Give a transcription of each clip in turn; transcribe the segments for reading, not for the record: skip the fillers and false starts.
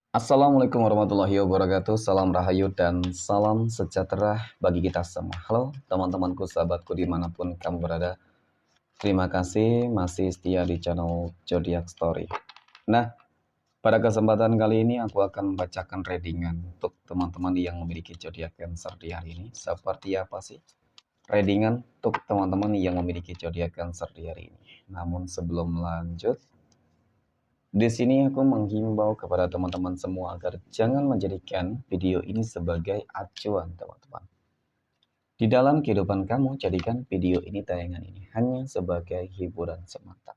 Assalamualaikum warahmatullahi wabarakatuh. Salam rahayu dan salam sejahtera bagi kita semua. Halo teman-temanku, sahabatku dimanapun kamu berada. Terima kasih masih setia di channel Zodiac Story. Nah, pada kesempatan kali ini aku akan membacakan readingan untuk teman-teman yang memiliki zodiak Cancer di hari ini. Seperti apa sih readingan untuk teman-teman yang memiliki zodiak Cancer di hari ini? Namun sebelum lanjut, di sini aku menghimbau kepada teman-teman semua agar jangan menjadikan video ini sebagai acuan, teman-teman. Di dalam kehidupan kamu, jadikan video ini, tayangan ini, hanya sebagai hiburan semata.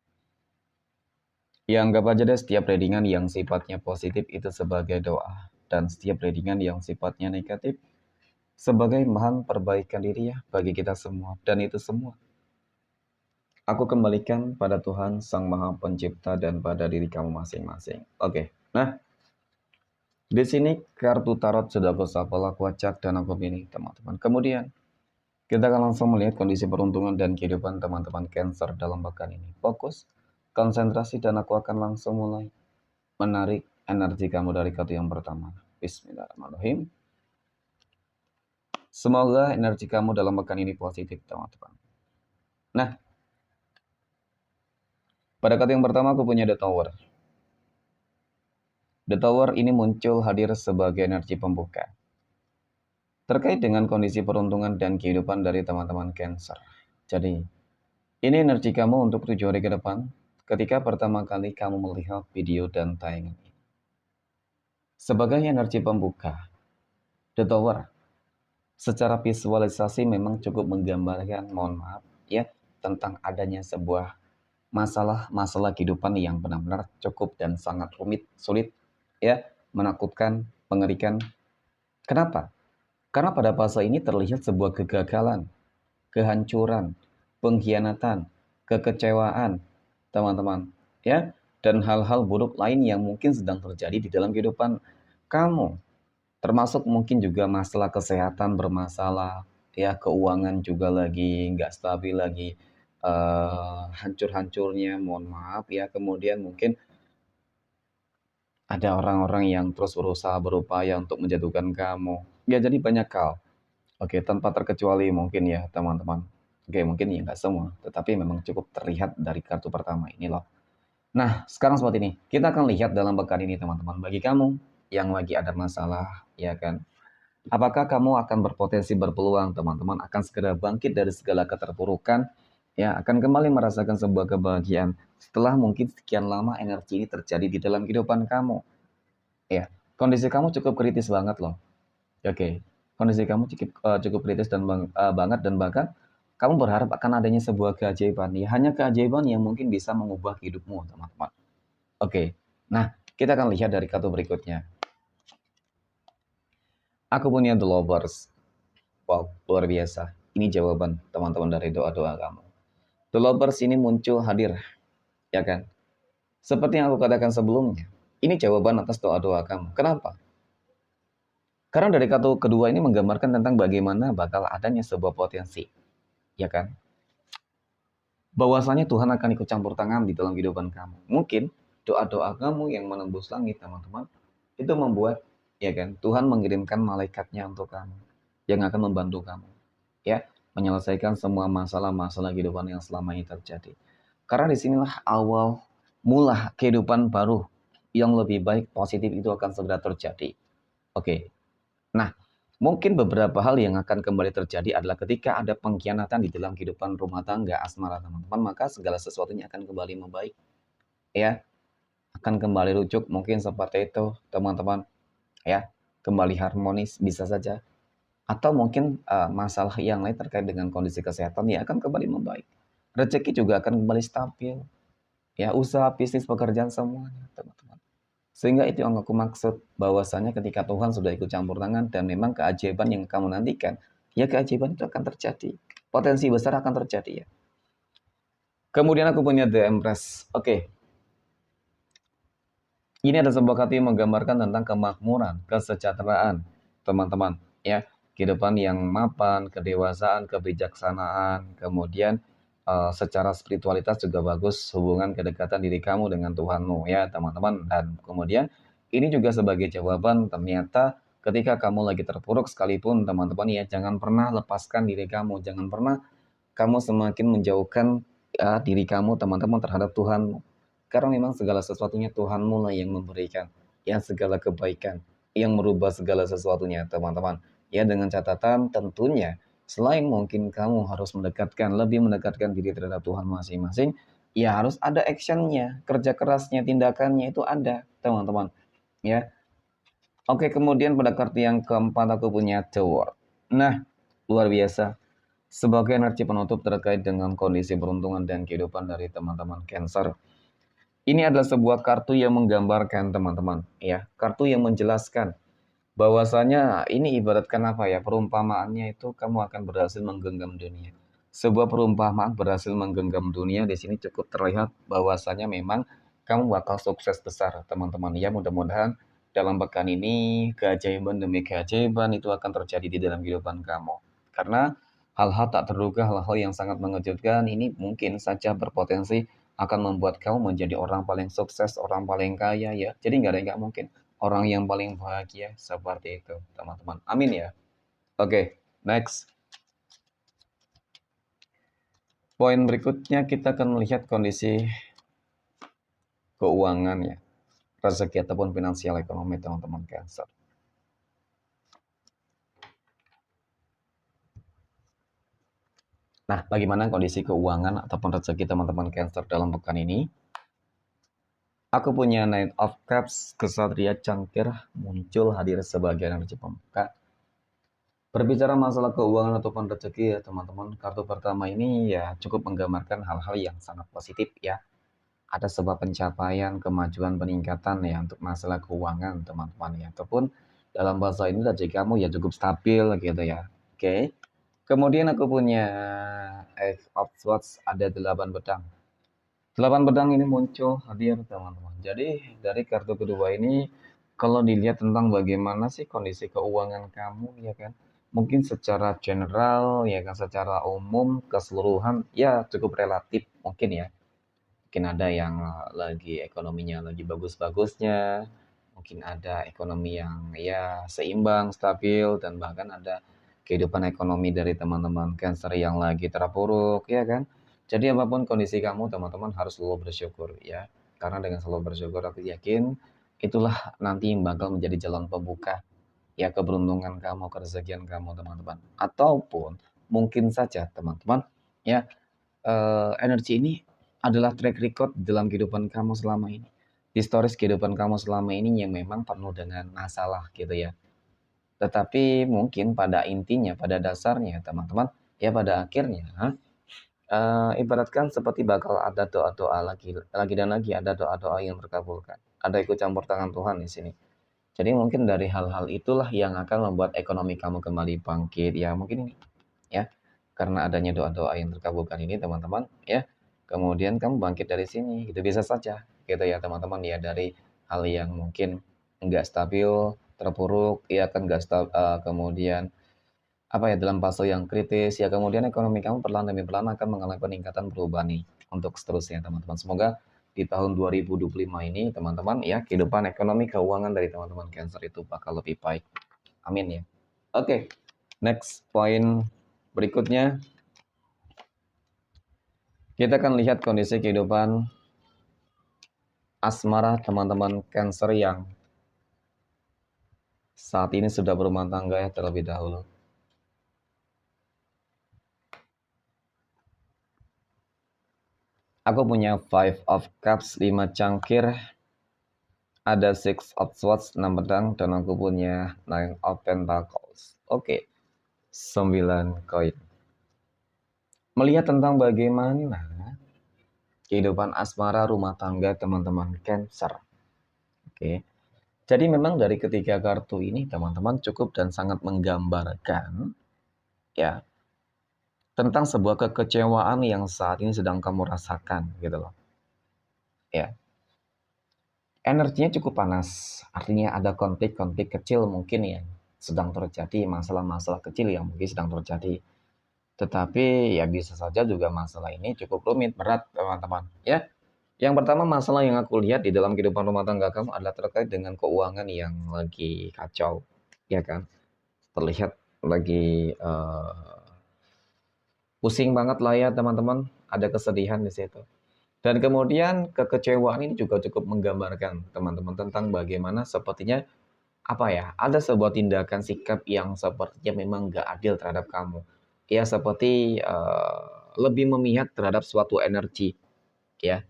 Ya, anggap aja deh setiap readingan yang sifatnya positif itu sebagai doa. Dan setiap readingan yang sifatnya negatif sebagai bahan perbaikan diri ya bagi kita semua. Dan itu semua aku kembalikan pada Tuhan Sang Maha Pencipta dan pada diri kamu masing-masing. Oke, nah di sini kartu tarot sudah aku shuffle, aku acak dan aku pilih, teman-teman. Kemudian kita akan langsung melihat kondisi peruntungan dan kehidupan teman-teman Cancer dalam pekan ini. Fokus, konsentrasi, dan aku akan langsung mulai menarik energi kamu dari kartu yang pertama. Bismillahirrahmanirrahim. Semoga energi kamu dalam pekan ini positif, teman-teman. Nah, pada kartu yang pertama aku punya The Tower. The Tower ini muncul hadir sebagai energi pembuka terkait dengan kondisi peruntungan dan kehidupan dari teman-teman Cancer. Jadi, ini energi kamu untuk 7 hari ke depan ketika pertama kali kamu melihat video dan tayangan ini. Sebagai energi pembuka, The Tower secara visualisasi memang cukup menggambarkan, mohon maaf ya, tentang adanya sebuah masalah kehidupan yang benar-benar cukup dan sangat rumit, sulit, ya, menakutkan, mengerikan. Kenapa? Karena pada fase ini terlihat sebuah kegagalan, kehancuran, pengkhianatan, kekecewaan, teman-teman, ya, dan hal-hal buruk lain yang mungkin sedang terjadi di dalam kehidupan kamu, termasuk mungkin juga masalah kesehatan bermasalah, ya, keuangan juga lagi nggak stabil lagi, hancur-hancurnya, mohon maaf ya, kemudian mungkin ada orang-orang yang terus berusaha berupaya untuk menjatuhkan kamu, ya, jadi banyak hal. Oke, tanpa terkecuali mungkin ya teman-teman. Oke, mungkin ya nggak semua, tetapi memang cukup terlihat dari kartu pertama ini loh. Nah, sekarang seperti ini. Kita akan lihat dalam pekan ini teman-teman. Bagi kamu yang lagi ada masalah, ya kan? Apakah kamu akan berpotensi berpeluang teman-teman akan segera bangkit dari segala keterpurukan, ya akan kembali merasakan sebuah kebahagiaan setelah mungkin sekian lama energi ini terjadi di dalam kehidupan kamu. Ya, kondisi kamu cukup kritis banget loh. Oke, kondisi kamu cukup kritis dan banget, dan bahkan kamu berharap akan adanya sebuah keajaiban. Ya, hanya keajaiban yang mungkin bisa mengubah hidupmu, teman-teman. Oke, nah kita akan lihat dari kartu berikutnya. Aku punya The Lovers. Wow, luar biasa. Ini jawaban teman-teman dari doa-doa kamu. The Lovers ini muncul hadir, ya kan? Seperti yang aku katakan sebelumnya, ini jawaban atas doa-doa kamu. Kenapa? Karena dari kartu kedua ini menggambarkan tentang bagaimana bakal adanya sebuah potensi, ya kan? Bahwasanya Tuhan akan ikut campur tangan di dalam kehidupan kamu. Mungkin doa-doa kamu yang menembus langit, teman-teman, itu membuat, ya kan, Tuhan mengirimkan malaikatnya untuk kamu, yang akan membantu kamu, ya, menyelesaikan semua masalah-masalah kehidupan yang selama ini terjadi. Karena disinilah awal mula kehidupan baru yang lebih baik, positif itu akan segera terjadi. Oke. Nah, mungkin beberapa hal yang akan kembali terjadi adalah ketika ada pengkhianatan di dalam kehidupan rumah tangga asmara teman-teman, maka segala sesuatunya akan kembali membaik, ya, akan kembali rujuk mungkin seperti itu, teman-teman, ya, kembali harmonis bisa saja. Atau mungkin masalah yang lain terkait dengan kondisi kesehatan ya akan kembali membaik. Rezeki juga akan kembali stabil, ya, usaha, bisnis, pekerjaan semuanya, teman-teman. Sehingga itu yang aku maksud, bahwasanya ketika Tuhan sudah ikut campur tangan dan memang keajaiban yang kamu nantikan, ya keajaiban itu akan terjadi. Potensi besar akan terjadi ya. Kemudian aku punya The Empress. Oke. Ini ada sebuah kartu yang menggambarkan tentang kemakmuran, kesejahteraan, teman-teman, ya. Kehidupan yang mapan, kedewasaan, kebijaksanaan, kemudian secara spiritualitas juga bagus, hubungan kedekatan diri kamu dengan Tuhanmu, ya, teman-teman. Dan kemudian Ini juga sebagai jawaban ternyata ketika kamu lagi terpuruk sekalipun teman-teman ya, jangan pernah lepaskan diri kamu, jangan pernah kamu semakin menjauhkan ya, diri kamu teman-teman terhadap Tuhan. Karena memang segala sesuatunya Tuhanmu lah yang memberikan, yang segala kebaikan, yang merubah segala sesuatunya teman-teman. Ya dengan catatan tentunya selain mungkin kamu harus lebih mendekatkan diri terhadap Tuhan masing-masing, ya harus ada actionnya, kerja kerasnya, tindakannya itu ada teman-teman. Ya, oke, kemudian pada kartu yang keempat aku punya The World. Nah, luar biasa. Sebagai energi penutup terkait dengan kondisi peruntungan dan kehidupan dari teman-teman Cancer. Ini adalah sebuah kartu yang menggambarkan teman-teman, ya, kartu yang menjelaskan bahwasanya ini ibaratkan apa ya, perumpamaannya itu kamu akan berhasil menggenggam dunia. Sebuah perumpamaan berhasil menggenggam dunia di sini cukup terlihat bahwasanya memang kamu bakal sukses besar, teman-teman. Ya, mudah-mudahan dalam pekan ini keajaiban demi keajaiban itu akan terjadi di dalam kehidupan kamu. Karena hal-hal tak terduga, hal-hal yang sangat mengejutkan ini mungkin saja berpotensi akan membuat kamu menjadi orang paling sukses, orang paling kaya ya. Jadi nggak ada yang nggak mungkin. Orang yang paling bahagia seperti itu, teman-teman. Amin ya. Oke, next. Poin berikutnya kita akan melihat kondisi keuangan ya, rezeki ataupun finansial ekonomi teman-teman Cancer. Nah, bagaimana kondisi keuangan ataupun rezeki teman-teman Cancer dalam pekan ini? Aku punya Knight of Cups, kesatria cangkir muncul hadir sebagai energi pembuka. Berbicara masalah keuangan ataupun rezeki ya teman-teman, kartu pertama ini ya cukup menggambarkan hal-hal yang sangat positif ya. Ada sebuah pencapaian, kemajuan, peningkatan ya untuk masalah keuangan teman-teman ya. Ataupun dalam bahasa ini rezeki kamu ya cukup stabil gitu ya. Oke. Kemudian aku punya Ace of Swords, ada 8 pedang. 8 pedang ini muncul hadir teman-teman. Jadi dari kartu kedua ini kalau dilihat tentang bagaimana sih kondisi keuangan kamu ya kan. Mungkin secara general ya kan, secara umum keseluruhan ya cukup relatif mungkin ya. Mungkin ada yang lagi ekonominya lagi bagus-bagusnya, mungkin ada ekonomi yang ya seimbang, stabil, dan bahkan ada kehidupan ekonomi dari teman-teman Cancer yang lagi terpuruk, ya kan? Jadi apapun kondisi kamu, teman-teman harus selalu bersyukur, ya. Karena dengan selalu bersyukur, aku yakin itulah nanti yang bakal menjadi jalan pembuka, ya keberuntungan kamu, kerezekian kamu, teman-teman. Ataupun mungkin saja, teman-teman, ya energi ini adalah track record dalam kehidupan kamu selama ini. Historis kehidupan kamu selama ini yang memang penuh dengan masalah gitu ya. Tetapi mungkin pada intinya, pada dasarnya teman-teman, ya pada akhirnya, ibaratkan seperti bakal ada doa-doa lagi dan lagi ada doa-doa yang terkabulkan. Ada ikut campur tangan Tuhan di sini. Jadi mungkin dari hal-hal itulah yang akan membuat ekonomi kamu kembali bangkit. Ya mungkin ini ya karena adanya doa-doa yang terkabulkan ini teman-teman ya, kemudian kamu bangkit dari sini gitu bisa saja gitu ya teman-teman ya, dari hal yang mungkin enggak stabil, terpuruk ya kan, enggak kemudian apa ya, dalam fase yang kritis ya, kemudian ekonomi kamu perlahan demi perlahan akan mengalami peningkatan perubahan nih untuk seterusnya teman-teman. Semoga di tahun 2025 ini teman-teman ya, kehidupan ekonomi keuangan dari teman-teman Cancer itu bakal lebih baik. Amin ya. Oke, next poin berikutnya kita akan lihat kondisi kehidupan asmara teman-teman Cancer yang saat ini sudah berumah tangga ya terlebih dahulu. Aku punya Five of Cups, 5 cangkir, ada Six of Swords, 6 pedang, dan aku punya Nine of Pentacles. Oke, 9 koin. Melihat tentang bagaimana kehidupan asmara rumah tangga teman-teman Cancer. Oke. Jadi memang dari ketiga kartu ini teman-teman cukup dan sangat menggambarkan ya tentang sebuah kekecewaan yang saat ini sedang kamu rasakan gitu loh. Ya. Energinya cukup panas. Artinya ada konflik-konflik kecil mungkin ya sedang terjadi, masalah-masalah kecil yang mungkin sedang terjadi. Tetapi ya bisa saja juga masalah ini cukup rumit, berat teman-teman ya. Yang pertama masalah yang aku lihat di dalam kehidupan rumah tangga kamu adalah terkait dengan keuangan yang lagi kacau, ya kan? Terlihat lagi pusing banget lah ya teman-teman, ada kesedihan di situ. Dan kemudian kekecewaan ini juga cukup menggambarkan teman-teman tentang bagaimana sepertinya apa ya, ada sebuah tindakan sikap yang sepertinya memang nggak adil terhadap kamu. Ya seperti lebih memihak terhadap suatu energi, ya.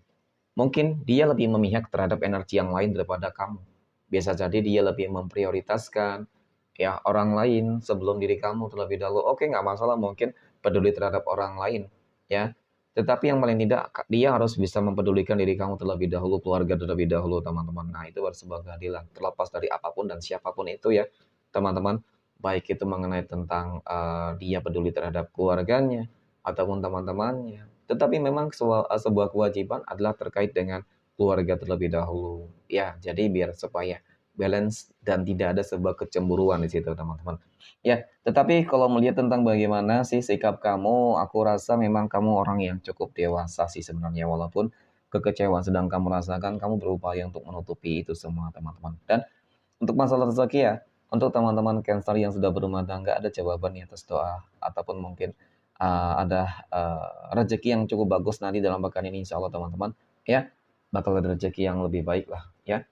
Mungkin dia lebih memihak terhadap energi yang lain daripada kamu. Bisa jadi dia lebih memprioritaskan ya orang lain sebelum diri kamu terlebih dahulu. Oke, nggak masalah mungkin peduli terhadap orang lain, ya. Tetapi yang paling tidak dia harus bisa mempedulikan diri kamu terlebih dahulu, keluarga terlebih dahulu, teman-teman. Nah, itu harus sebuah keadilan terlepas dari apapun dan siapapun itu ya, teman-teman. Baik itu mengenai tentang dia peduli terhadap keluarganya ataupun teman-temannya. Tetapi memang sebuah kewajiban adalah terkait dengan keluarga terlebih dahulu. Ya, jadi biar supaya balance dan tidak ada sebuah kecemburuan di situ, teman-teman. Ya, tetapi kalau melihat tentang bagaimana sih sikap kamu, aku rasa memang kamu orang yang cukup dewasa sih sebenarnya, walaupun kekecewaan sedang kamu rasakan, kamu berupaya untuk menutupi itu semua, teman-teman. Dan untuk masalah rezeki ya, untuk teman-teman Cancer yang sudah berumah tangga ada jawaban di atas doa ataupun mungkin ada rezeki yang cukup bagus nanti dalam pekan ini insya Allah teman-teman ya, bakal ada rezeki yang lebih baik lah ya.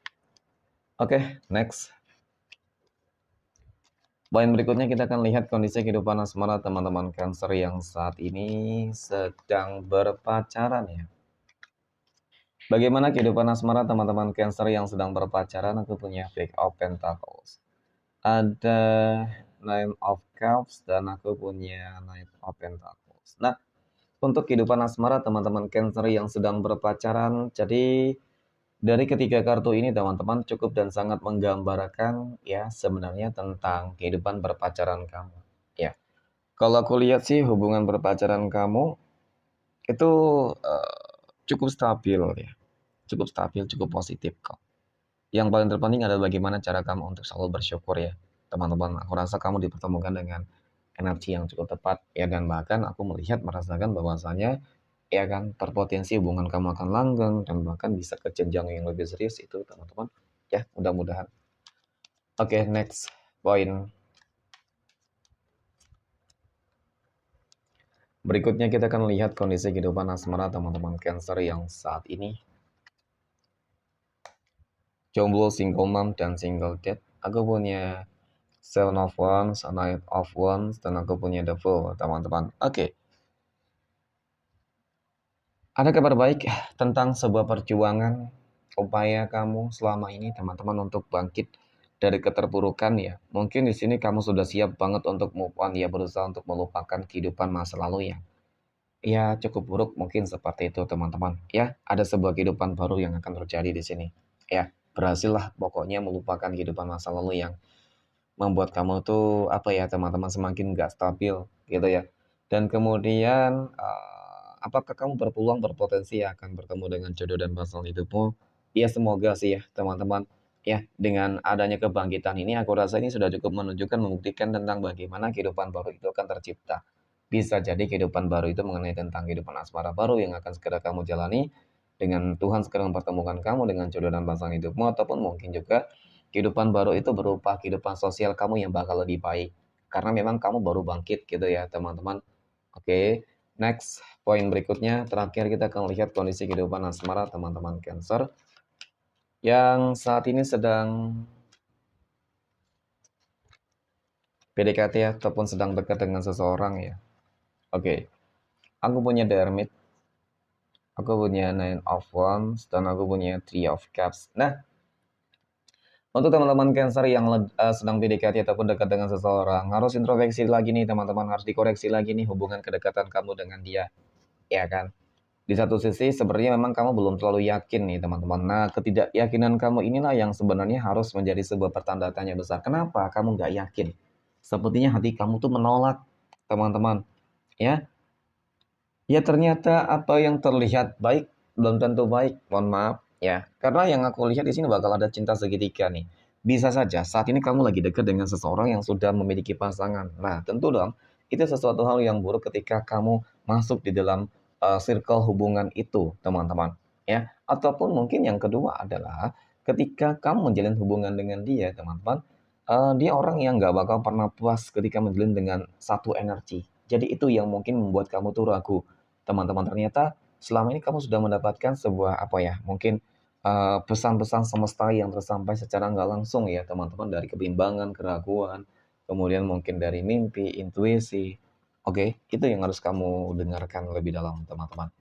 Oke, next. Poin berikutnya kita akan lihat kondisi kehidupan asmara teman-teman Cancer yang saat ini sedang berpacaran ya. Bagaimana kehidupan asmara teman-teman Cancer yang sedang berpacaran? Aku punya Page of Pentacles. Ada Nine of Cups dan aku punya Knight of Pentacles. Nah, untuk kehidupan asmara teman-teman Cancer yang sedang berpacaran, jadi dari ketiga kartu ini teman-teman cukup dan sangat menggambarkan ya sebenarnya tentang kehidupan berpacaran kamu. Ya, kalau aku lihat sih hubungan berpacaran kamu itu eh, cukup stabil ya, cukup stabil, cukup positif kok. Yang paling terpenting adalah bagaimana cara kamu untuk selalu bersyukur ya, teman-teman. Aku rasa kamu dipertemukan dengan energi yang cukup tepat ya, dan bahkan aku melihat merasakan bahwasanya ya kan terpotensi hubungan kamu akan langgeng dan bahkan bisa ke jenjang yang lebih serius itu teman-teman ya, mudah-mudahan. Oke, next poin berikutnya kita akan lihat kondisi kehidupan asmara teman-teman Cancer yang saat ini jomblo, single mom, dan single dad. Aku punya Seven of Wands, Knight of Wands, dan aku punya The Fool, teman-teman. Oke. Ada kabar baik tentang sebuah perjuangan upaya kamu selama ini, teman-teman, untuk bangkit dari keterpurukan ya. Mungkin di sini kamu sudah siap banget untuk move on ya, berusaha untuk melupakan kehidupan masa lalu ya cukup buruk mungkin seperti itu, teman-teman. Ya, ada sebuah kehidupan baru yang akan terjadi di sini. Ya, berhasillah pokoknya melupakan kehidupan masa lalu yang membuat kamu tuh apa ya teman-teman semakin nggak stabil gitu ya. Dan kemudian apakah kamu berpeluang berpotensi akan bertemu dengan jodoh dan pasangan hidupmu? Ya semoga sih ya teman-teman. Ya dengan adanya kebangkitan ini aku rasa ini sudah cukup menunjukkan membuktikan tentang bagaimana kehidupan baru itu akan tercipta. Bisa jadi kehidupan baru itu mengenai tentang kehidupan asmara baru yang akan segera kamu jalani dengan Tuhan sekarang mempertemukan kamu dengan jodoh dan pasangan hidupmu, ataupun mungkin juga kehidupan baru itu berupa kehidupan sosial kamu yang bakal lebih baik. Karena memang kamu baru bangkit gitu ya teman-teman. Oke, next poin berikutnya. Terakhir kita akan lihat kondisi kehidupan asmara teman-teman Cancer yang saat ini sedang PDKT ataupun sedang dekat dengan seseorang ya. Oke, aku punya The Hermit, aku punya Nine of Wands, dan aku punya Three of Cups. Nah, untuk teman-teman Cancer yang sedang PDKT ataupun dekat dengan seseorang, harus introspeksi lagi nih teman-teman, harus dikoreksi lagi nih hubungan kedekatan kamu dengan dia, ya kan? Di satu sisi sebenarnya memang kamu belum terlalu yakin nih teman-teman. Nah, ketidakyakinan kamu inilah yang sebenarnya harus menjadi sebuah pertanda tanya besar. Kenapa kamu nggak yakin? Sepertinya hati kamu tuh menolak, teman-teman. Ya, ya ternyata apa yang terlihat baik belum tentu baik. Mohon maaf ya. Karena yang aku lihat di sini bakal ada cinta segitiga nih. Bisa saja saat ini kamu lagi dekat dengan seseorang yang sudah memiliki pasangan. Nah, tentu dong itu sesuatu hal yang buruk ketika kamu masuk di dalam circle hubungan itu, teman-teman. ya. Ataupun mungkin yang kedua adalah ketika kamu menjalin hubungan dengan dia, teman-teman, dia orang yang nggak bakal pernah puas ketika menjalin dengan satu energi. Jadi itu yang mungkin membuat kamu tuh ragu, teman-teman. Ternyata selama ini kamu sudah mendapatkan sebuah apa ya, mungkin pesan-pesan semesta yang tersampai secara nggak langsung ya, teman-teman, dari kebimbangan, keraguan, kemudian mungkin dari mimpi, intuisi. Oke, itu yang harus kamu dengarkan lebih dalam, teman-teman.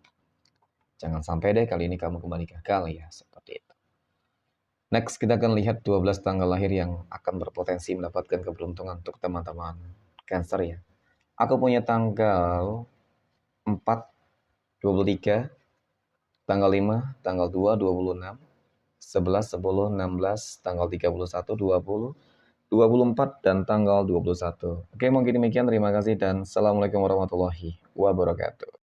Jangan sampai deh kali ini kamu kembali gagal ya, seperti itu. Next, kita akan lihat 12 tanggal lahir yang akan berpotensi mendapatkan keberuntungan untuk teman-teman Cancer ya. Aku punya tanggal 4, 23, tanggal 5, tanggal 2, 26, 11, 10, 16, tanggal 31, 20, 24, dan tanggal 21. Oke, mungkin demikian. Terima kasih dan Assalamualaikum warahmatullahi wabarakatuh.